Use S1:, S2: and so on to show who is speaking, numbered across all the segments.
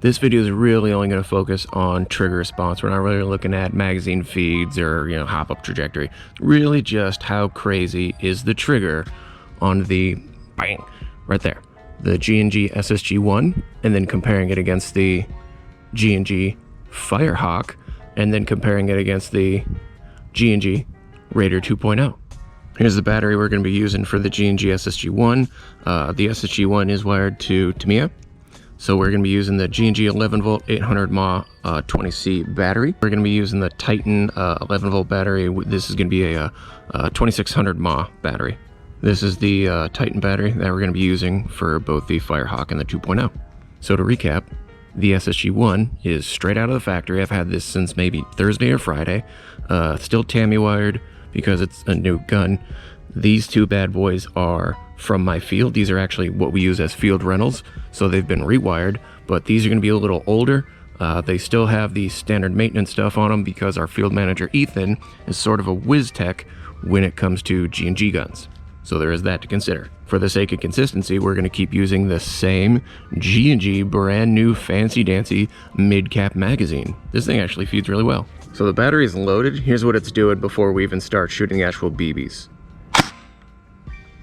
S1: This video is really only going to focus on trigger response. We're not really looking at magazine feeds or, hop-up trajectory. Really just how crazy is the trigger on the bang, right there. The G&G SSG1, and then comparing it against the G&G Firehawk, and then comparing it against the G&G Raider 2.0. Here's the battery we're going to be using for the G&G SSG1. The SSG1 is wired to Tamiya. So we're going to be using the G&G 11 volt 800 mAh 20C battery. We're going to be using the Titan 11 volt battery. This is going to be a 2600 mAh battery. This is the Titan battery that we're going to be using for both the Firehawk and the 2.0. So to recap, the SSG1 is straight out of the factory. I've had this since maybe Thursday or Friday. Still Tamiya wired because it's a new gun. These two bad boys are from my field. These are actually what we use as field rentals, so they've been rewired, but these are going to be a little older. They still have the standard maintenance stuff on them because our field manager Ethan is sort of a whiz tech when it comes to G&G guns. So there is that to consider. For the sake of consistency, we're going to keep using the same G&G brand new fancy dancy mid-cap magazine. This thing actually feeds really well. So the battery is loaded. Here's what it's doing before we even start shooting the actual BBs.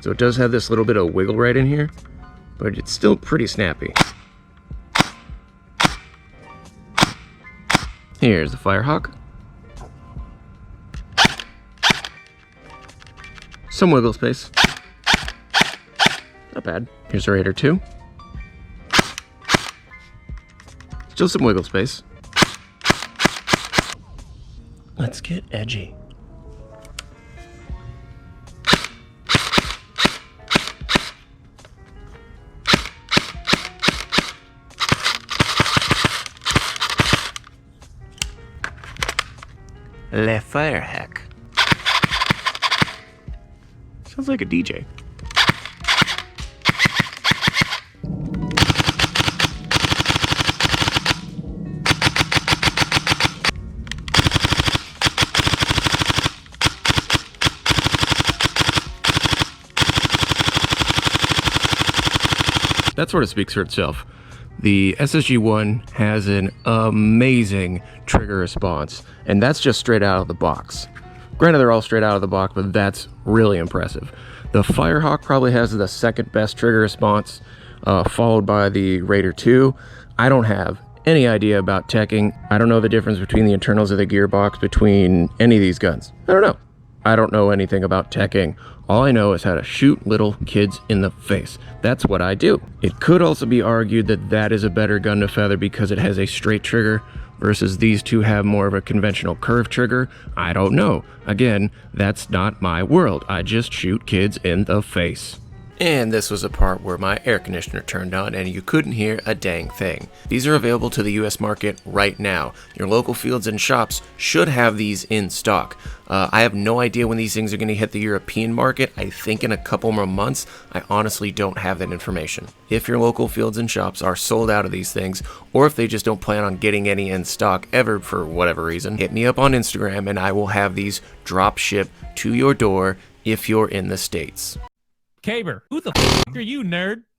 S1: So it does have this little bit of wiggle right in here, but it's still pretty snappy. Here's the Firehawk. Some wiggle space. Not bad. Here's the Raider 2. Still some wiggle space. Let's get edgy. Le Firehawk. Sounds like a DJ. That sort of speaks for itself. The SSG1 has an amazing trigger response, and that's just straight out of the box. Granted, they're all straight out of the box, but that's really impressive. The Firehawk probably has the second best trigger response, followed by the Raider 2. I don't have any idea about teching. I don't know the difference between the internals of the gearbox between any of these guns. I don't know. I don't know anything about teching. All I know is how to shoot little kids in the face. That's what I do. It could also be argued that that is a better gun to feather because it has a straight trigger versus these two have more of a conventional curved trigger. I don't know. Again, that's not my world. I just shoot kids in the face. And this was a part where my air conditioner turned on and you couldn't hear a dang thing. These are available to the US market right now. Your local fields and shops should have these in stock. I have no idea when these things are going to hit the European market. I think in a couple more months. I honestly don't have that information. If your local fields and shops are sold out of these things, or if they just don't plan on getting any in stock ever for whatever reason, hit me up on Instagram and I will have these drop ship to your door if you're in the States.
S2: Caber, who the f*** are you, nerd?